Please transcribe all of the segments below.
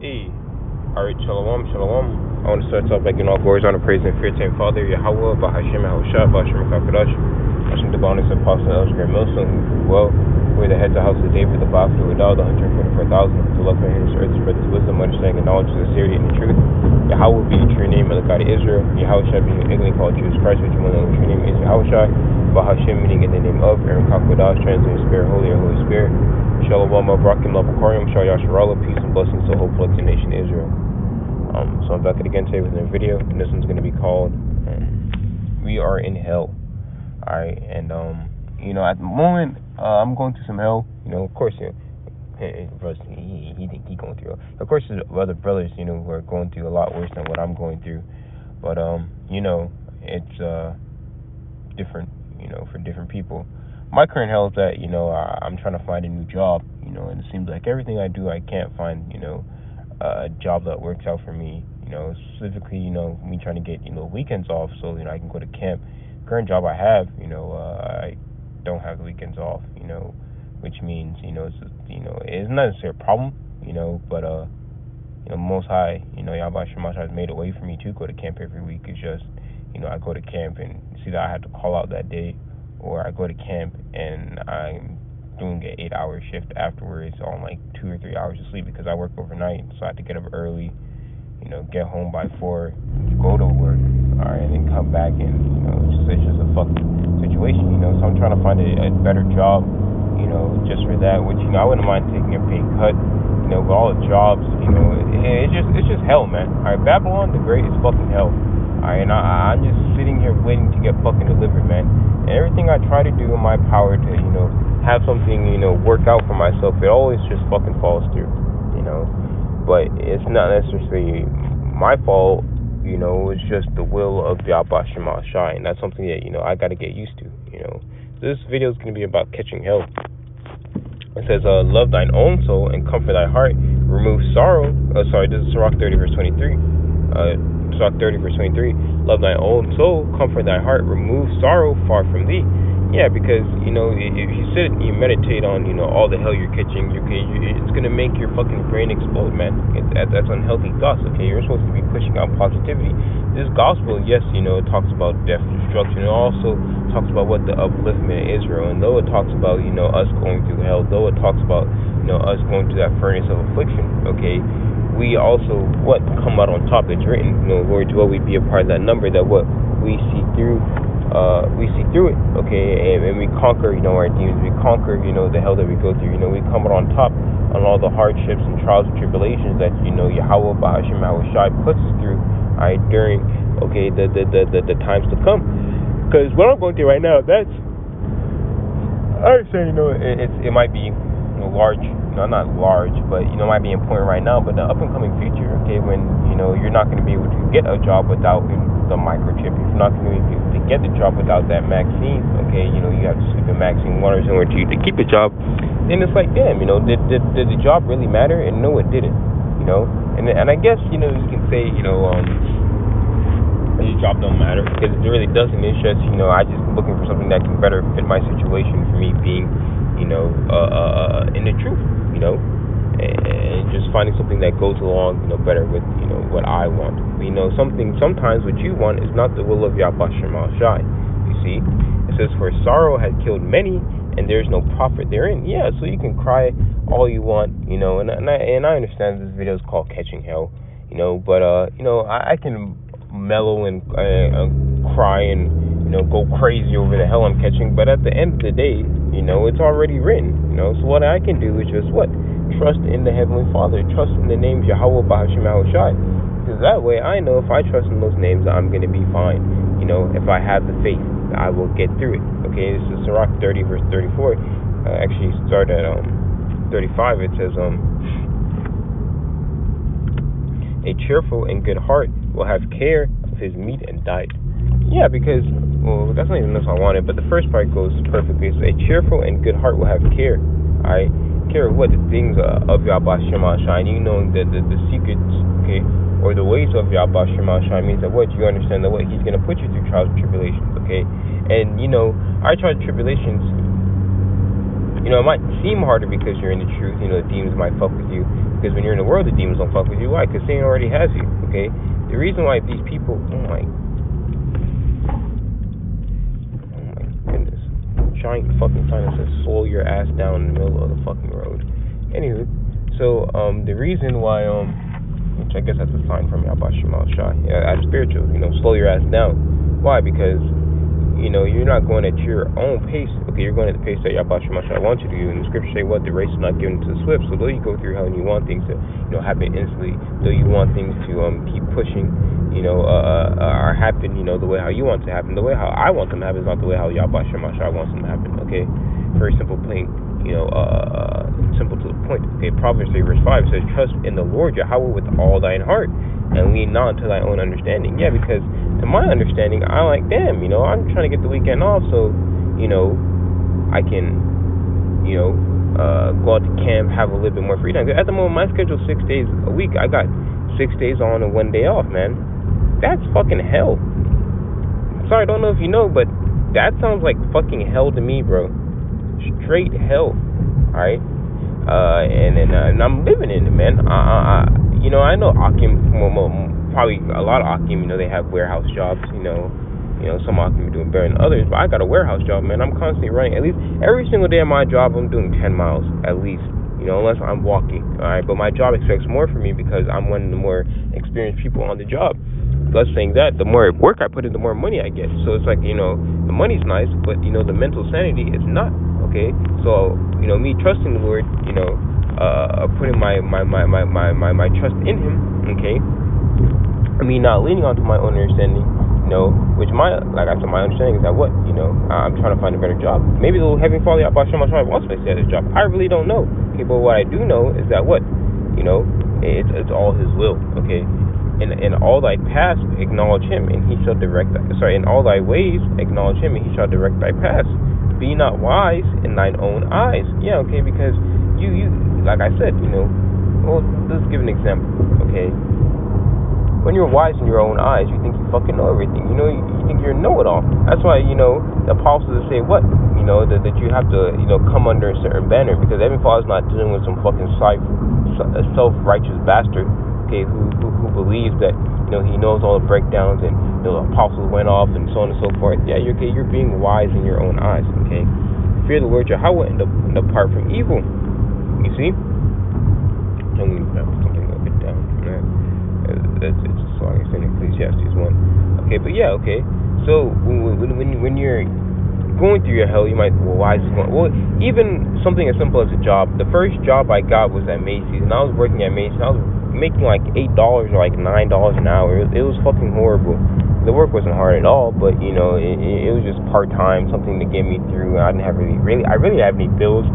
Hey, alright, shalom, shalom. I want to start off by giving all glories, honor, praise, and fear to Him, Father, YAHAWAH, BAHASHAM, BAHASHAM, QADASH. Hashem, the bonus apostle, Elshgar, Milson, well, we're the heads of the house of David, the Ba'af, the 144,000, the love of his earth, spread his wisdom, understanding, and knowledge, sincerity, and the truth. YAHAWAH be the true name of the God of Israel. YAHAWASHI being ignorantly called Jesus Christ, which one of the true name is YAHAWASHI. BAHASHAM meaning in the name of, QADASH, translated Spirit, Holy, or Holy Spirit. Shalom, Abrakim, Labakarium, Shal Yasharallah, peace and blessings to the whole collective nation of Israel. So I'm back again today with a video, and this one's going to be called We Are in Hell. Alright, and at the moment, I'm going through some hell. Of course, he going through hell. Of course, there's other brothers, who are going through a lot worse than what I'm going through. But it's different, for different people. My current hell is that, I'm trying to find a new job, and it seems like everything I do, I can't find, a job that works out for me, specifically, me trying to get, weekends off so, I can go to camp. Current job I have, I don't have the weekends off, which means, it's not necessarily a problem, but, Most High, YAHAWASHI has made a way for me to go to camp every week. It's just, I go to camp and see that I have to call out that day, or I go to camp and I'm doing an 8-hour shift afterwards on like 2 or 3 hours of sleep because I work overnight, so I have to get up early, get home by 4, go to work, and then come back, and it's just a fucking situation, so I'm trying to find a better job, just for that, which I wouldn't mind taking a pay cut, but all the jobs, it's just hell, man. Alright, Babylon the Great is fucking hell. Alright, and I'm just sitting here waiting to get fucking delivered, man. And everything I try to do in my power to, have something, work out for myself, it always just fucking falls through, But it's not necessarily my fault, it's just the will of YAHAWASHI, and that's something that, I gotta get used to, This video is gonna be about catching hell. It says, love thine own soul and comfort thy heart, remove sorrow. This is Sirach 30, verse 23. Sirach 30, verse 23. Love thy own soul, comfort thy heart, remove sorrow far from thee. Yeah, because, if you sit and you meditate on, all the hell you're catching, it's going to make your fucking brain explode, man. That's unhealthy thoughts, okay? You're supposed to be pushing out positivity. This gospel, yes, it talks about death and destruction. It also talks about what the upliftment of Israel. And though it talks about, us going through hell, though it talks about, us going through that furnace of affliction, okay, we also, come out on top. It's written, Lord, will we be a part of that number, that what we see through it, okay, and we conquer, our demons, we conquer, the hell that we go through, we come out on top on all the hardships and trials and tribulations that, YAHAWAH, BAHASHAM, YAHAWASHI puts us through, alright, during, okay, the times to come. Because what I'm going through right now, that's, I understand, it might be, large, not large, but, it might be important right now, but the up and coming future, okay, when, you're not going to be able to get a job without the microchip, if you're not going to be able to get the job without that vaccine, okay, you have to sleep in vaccine waters in order to keep the job, then it's like, damn, did the job really matter? And no, it didn't, and I guess, you can say, your job don't matter, because it really doesn't. It's just, I just looking for something that can better fit my situation, for me being, in the truth, and just finding something that goes along, better with, what I want. Sometimes what you want is not the will of YAHAWASHI. You see, it says, for sorrow had killed many, and there's no profit therein. Yeah, so you can cry all you want, and I understand this video is called Catching Hell, but I can mellow and cry and go crazy over the hell I'm catching, but at the end of the day, it's already written, so what I can do is just trust in the Heavenly Father, trust in the names YAHAWAH, BAHASHAM, YAHAWASHI, because that way I know if I trust in those names, I'm going to be fine. If I have the faith, I will get through it. Okay, this is Sirach 30, verse 34. Actually, start at 35. It says, a cheerful and good heart will have care of his meat and diet. Yeah, because, well, that's not even what I wanted, but the first part goes perfectly. It's a cheerful and good heart will have care. Alright? Care of what? The things of YAHAWASHI, the secrets, okay, or the ways of YAHAWASHI means that what? You understand that what? He's going to put you through trials and tribulations, okay? And, our trials and tribulations, it might seem harder because you're in the truth, the demons might fuck with you, Because when you're in the world, the demons don't fuck with you. Why? Because Satan already has you, okay? The reason why these people, oh my goodness, giant fucking sign that says slow your ass down in the middle of the fucking road. Anywho, so the reason why which I guess that's a sign from YAHAWASHI, as spiritual, slow your ass down. Why? Because you're not going at your own pace. Okay, you're going at the pace that YAHAWASHI wants you to do. And the scriptures say what? The race is not given to the swift. So though you go through hell and you want things to happen instantly, though you want things to keep pushing, or happen, the way how you want to happen, the way how I want them to happen is not the way how YAHAWASHI wants them to happen. Okay, very simple, plain, simple to the point. Okay, Proverbs 3 verse 5 says, trust in the Lord Yahawah with all thine heart, and lean not unto thy own understanding. Yeah, because to my understanding, I'm like, damn, I'm trying to get the weekend off so, I can, go out to camp, have a little bit more free time. At the moment, my schedule is 6 days a week. I got 6 days on and 1 day off, man. That's fucking hell. Sorry, I don't know if you know, but that sounds like fucking hell to me, bro. Straight hell. Alright? And I'm living in it, man. I know Akim, probably a lot of Akim, they have warehouse jobs, some Akim are doing better than others, but I got a warehouse job, man. I'm constantly running. At least every single day of my job, I'm doing 10 miles, at least, unless I'm walking, alright? But my job expects more from me because I'm one of the more experienced people on the job. Thus saying that, the more work I put in, the more money I get. So it's like, the money's nice, but, the mental sanity is not, okay? So, me trusting the Lord, putting my trust in Him, okay? I mean, not leaning onto my own understanding, which like I said, my understanding is that what, I'm trying to find a better job. Maybe the Heavenly Father YAHAWASHI wants me to stay at this job. I really don't know. Okay, but what I do know is that what, it's all His will, okay? In all thy paths acknowledge Him, and He shall direct. In all thy ways acknowledge Him, and He shall direct thy paths. Be not wise in thine own eyes. Yeah, okay, because you like I said, well, let's give an example, okay? When you're wise in your own eyes, you think you fucking know everything. You think you're a know-it-all. That's why, the apostles say what? That you have to, come under a certain banner, because Heavenly Father's not dealing with some fucking self-righteous bastard, okay, who believes that, he knows all the breakdowns and the apostles went off and so on and so forth. Yeah, you're being wise in your own eyes, okay? Fear the Lord Yahawah and depart from evil. You see? I'm going to have something a bit down from that. It's a song. It's in Ecclesiastes 1. Okay, but yeah, okay. So when you're going through your hell, you might, why is this going? Well, even something as simple as a job. The first job I got was at Macy's, and I was working at Macy's. I was making like $8 or like $9 an hour. It was fucking horrible. The work wasn't hard at all, but it was just part time, something to get me through. I didn't have I really have any bills.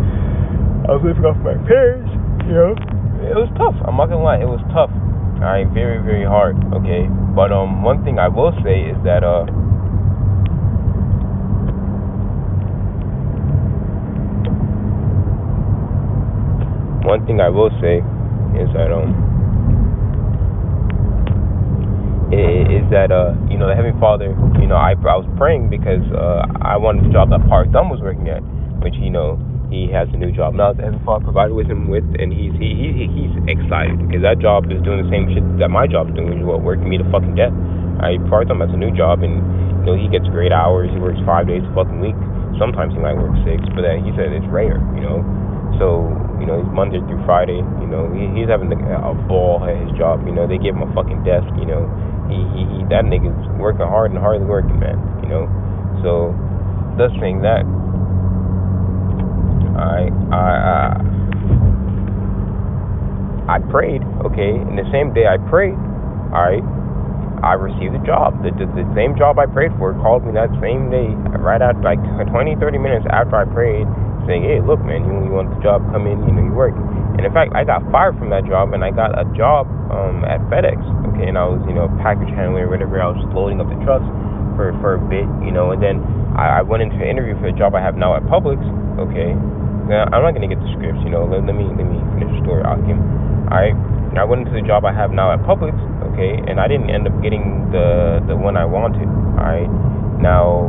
I was living off my parents. It was tough. I'm not gonna lie, it was tough. Alright, very, very hard. Okay, but one thing I will say is that the Heavenly Father, I was praying because I wanted the job that Park Thumb was working at, which he has a new job now. The Heavenly Father provided with him and he's excited because that job is doing the same shit that my job is doing, which is working me to fucking death. Park Thumb has a new job, and he gets great hours. He works 5 days a fucking week. Sometimes he might work 6, but he said it's rare, So he's Monday through Friday. He's having a ball at his job. They gave him a fucking desk. That nigga's working hard and hardly working, man. So thus saying that, I prayed. Okay, and the same day I prayed, I received a job. The same job I prayed for called me that same day, right after, like 20-30 minutes after I prayed, saying, hey, look, man, you want the job, come in, you work. And in fact, I got fired from that job, and I got a job at FedEx, okay, and I was, package handler or whatever. I was just loading up the trucks for a bit, and then I went into an interview for the job I have now at Publix, okay. Now, I'm not going to get the scripts, let me finish the story, Akim. Alright, I went into the job I have now at Publix, okay, and I didn't end up getting the one I wanted, alright. Now,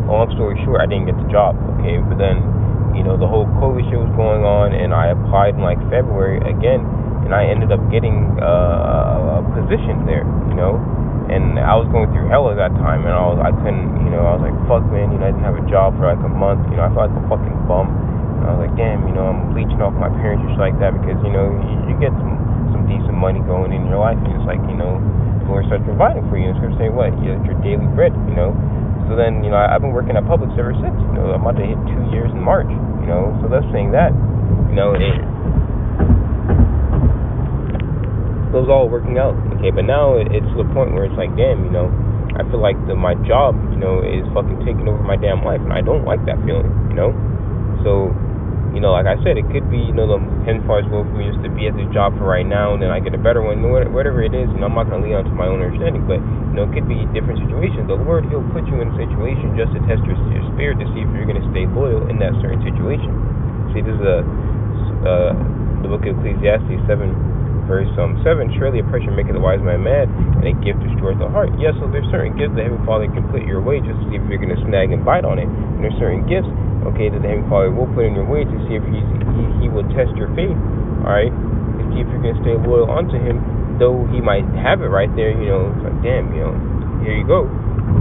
long story short, I didn't get the job, okay, but then the whole COVID shit was going on, and I applied in like February again, and I ended up getting a position there, and I was going through hell at that time, and I couldn't, I was like, fuck, man, I didn't have a job for like a month, I felt like a fucking bum, and I was like, damn, I'm leeching off my parents just like that, because, you get some decent money going in your life, and it's like, Lord starts providing for you, and it's going to say, what, your daily bread, So then, I've been working at Publix ever since. I'm about to hit 2 years in March. So that's saying that, it was all working out. Okay, but now it's to the point where it's like, damn, I feel like my job, is fucking taking over my damn life, and I don't like that feeling. So, like I said, it could be, the henceforth will for me just to be at this job for right now, and then I get a better one, whatever it is. I'm not gonna lean on to my own understanding, but it could be different situations. The Lord, He'll put you in a situation just to test your spirit to see if you're gonna stay loyal in that certain situation. See, this is the book of Ecclesiastes 7, verse 7. Surely oppression maketh the wise man mad, and a gift destroyeth the heart. Yes, so there's certain gifts that Heavenly Father can put your way just to see if you're gonna snag and bite on it. And there's certain gifts, okay, that the Heavenly Father will put in your way to see if he will test your faith, all right, to see if you're going to stay loyal unto Him, though He might have it right there, it's like, damn, here you go,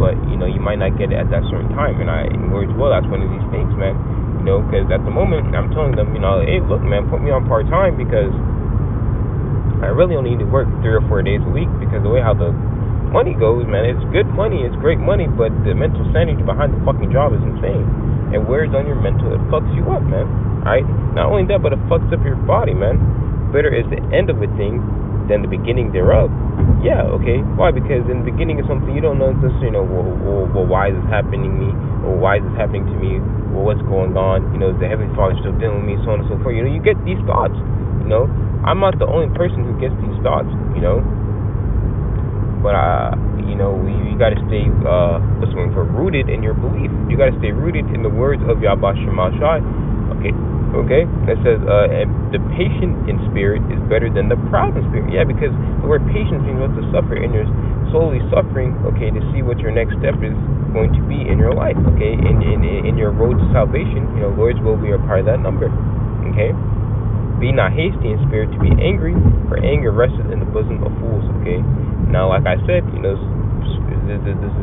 but, you might not get it at that certain time, and in words, well, that's one of these things, man, because at the moment, I'm telling them, hey, look, man, put me on part-time, because I really only need to work 3 or 4 days a week, because the way how the money goes, man, it's good money, it's great money, but the mental sanity behind the fucking job is insane. It wears on your mental, it fucks you up, man. Alright? Not only that, but it fucks up your body, man. Better is the end of a thing than the beginning thereof. Yeah, okay. Why? Because in the beginning of something you don't know this, well, why is this happening to me? Or why is this happening to me? Well, what's going on? Is the Heavenly Father still dealing with me? So on and so forth. You get these thoughts, I'm not the only person who gets these thoughts, But you got to stay rooted in your belief. You got to stay rooted in the words of YAHAWASHI. Okay. That says, the patient in spirit is better than the proud in spirit. Yeah, because the word patience means what to suffer, and you're slowly suffering, okay, to see what your next step is going to be in your life, okay, in your road to salvation. Lord's will be a part of that number, okay. Be not hasty in spirit to be angry, for anger resteth in the bosom of fools, okay. Now, like I said, this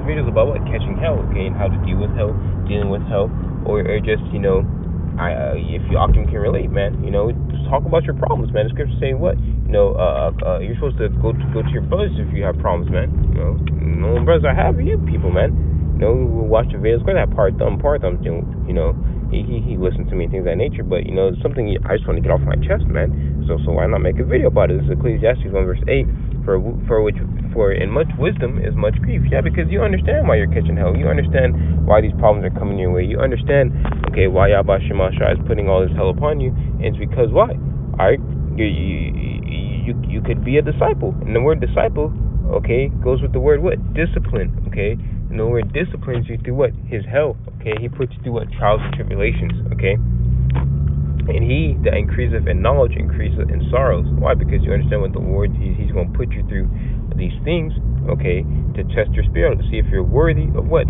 video is about catching hell, okay, and how to deal with hell, dealing with hell, or just, if you often can relate, man, just talk about your problems, man. The scripture saying what, you're supposed to go to your brothers if you have problems, man. No brothers I have you people, man. Who watch the videos, because I have part thumbs, he listens to me and things of that nature, but it's something I just want to get off my chest, man. So why not make a video about it? This is Ecclesiastes 1 verse 8. For in much wisdom is much grief. Yeah, because you understand why you're catching hell. You understand why these problems are coming your way. You understand, okay, why YAHAWASHI is putting all this hell upon you. And it's because why? Alright, you could be a disciple. And the word disciple, okay, goes with the word what? Discipline, okay? And the word disciplines you through what? His hell, okay? He puts you through what? Trials and tribulations, okay? And he that increaseth in knowledge increaseth in sorrows. Why? Because you understand what the Lord, he's going to put you through these things, okay, to test your spirit, to see if you're worthy of what?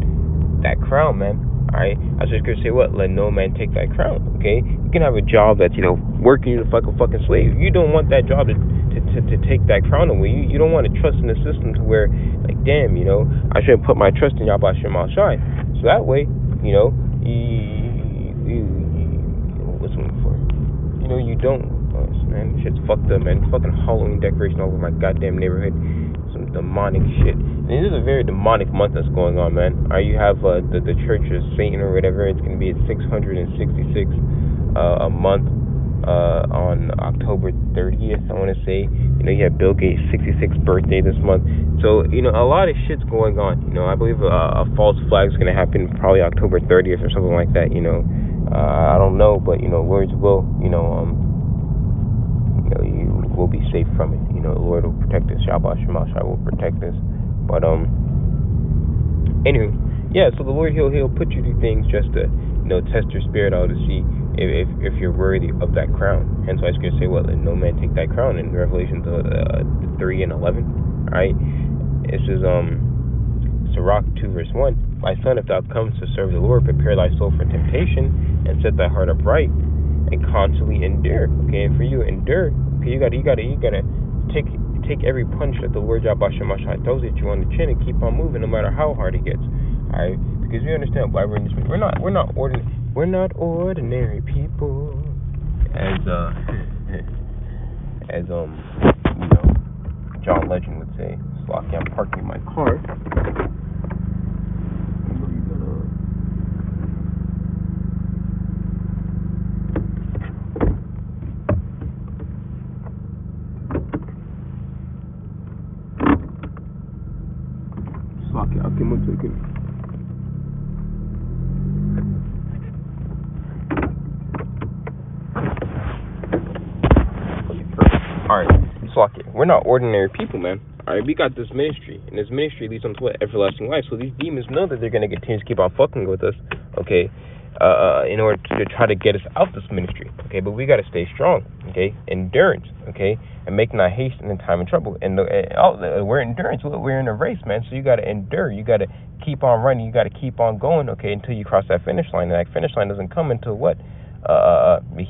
That crown, man. Alright? I was just going to say what? Let no man take that crown, okay? You can have a job that's, working you like a fucking slave. You don't want that job to take that crown away. You don't want to trust in the system to where, like, damn, I should put my trust in YAHAWASHI. So that way, what's one for? You don't, man, shit's fucked up, man. Fucking Halloween decoration all over my goddamn neighborhood. Some demonic shit. And this is a very demonic month that's going on, man. You have the Church of Satan or whatever. It's going to be at 666 a month on October 30th, I want to say. You have Bill Gates' 66th birthday this month. So, a lot of shit's going on. I believe a false flag is going to happen probably October 30th or something like that, I don't know, but words will, you will be safe from it. The Lord will protect us. YAHAWASHI will protect us. But anyway, yeah. So the Lord, he'll put you through things just to test your spirit out to see if you're worthy of that crown. And so I was going to say, let no man take that crown in Revelation 3:11. All right, this is Sirach 2 verse 1. My son, if thou comest to serve the Lord, prepare thy soul for temptation and set thy heart upright, and constantly endure. Okay, and for you endure, okay, you gotta take every punch that the Lord YAHAWASHI throws at you on the chin and keep on moving no matter how hard it gets. Alright? Because we understand why we're in this. We're not ordinary people. As John Legend would say. It's lucky I'm parking my car. Alright, we're not ordinary people, man. Alright, we got this ministry, and this ministry leads them to what? Everlasting life. So these demons know that they're going to continue to keep on fucking with us, okay, in order to try to get us out this ministry, okay, but we got to stay strong, okay, endurance, okay, and make not haste in the time of trouble, and we're endurance, we're in a race, man, so you got to endure, you got to keep on running, you got to keep on going, okay, until you cross that finish line, and that finish line doesn't come until what?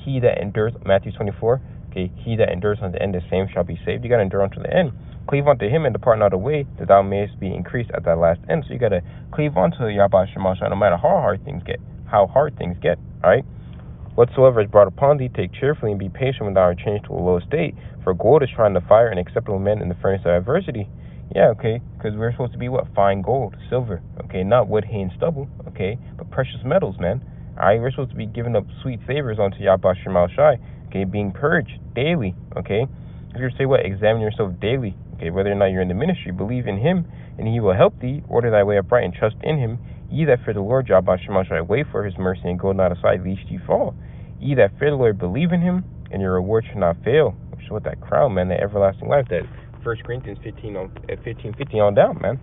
He that endures, Matthew 24, okay, he that endures unto the end, the same shall be saved. You got to endure unto the end. Cleave unto him and depart not away, that thou mayest be increased at thy last end. So you got to cleave unto Yahawah no matter how hard things get. Alright? Whatsoever is brought upon thee, take cheerfully and be patient when thou art changed to a low estate. For gold is trying to fire and acceptable men in the furnace of adversity. Yeah, okay, because we're supposed to be what? Fine gold, silver, okay, not wood, hay, and stubble, okay, but precious metals, man. Alright, we're supposed to be giving up sweet savors unto YAHAWASHI, okay, being purged daily, okay. If you say what? Examine yourself daily, okay, whether or not you're in the ministry, believe in him, and he will help thee, order thy way upright, and trust in him. Ye that fear the Lord, YAHAWASHI, wait for his mercy, and go not aside, lest ye fall. Ye that fear the Lord, believe in him, and your reward shall not fail. Which is what that crown, man, that everlasting life, that 1 Corinthians 15 on down, man.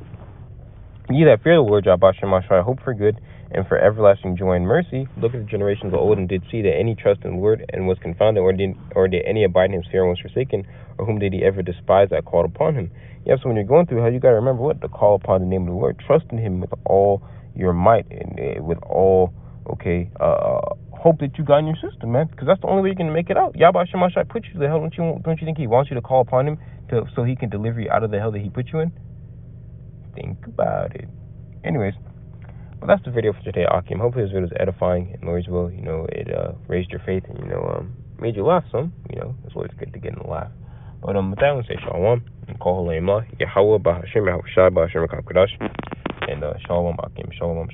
Ye that fear the Lord, YAHAWASHI, hope for good, and for everlasting joy and mercy. Look at the generations of old, and did see that any trust in the Lord, and was confounded, or did any abide in his fear, and was forsaken, or whom did he ever despise that called upon him? Yeah, so when you're going through hell, you got to remember what? To call upon the name of the Lord. Trust in him with all your might, and with all, okay, hope that you got in your system, man, because that's the only way you're going to make it out. YAHAWASHI put you to the hell. Don't you think he wants you to call upon him so he can deliver you out of the hell that he put you in? Think about it. Anyways, well, that's the video for today, Akim. Hopefully this video is edifying, and Lord's will, it raised your faith, and made you laugh some. It's always good to get in a laugh. But with that, I'm gonna say Shalom, and call Yahawah, BAHASHAM, YAHAWASHI, BAHASHAM, QADASH, and Shalom, Akim, Shalom.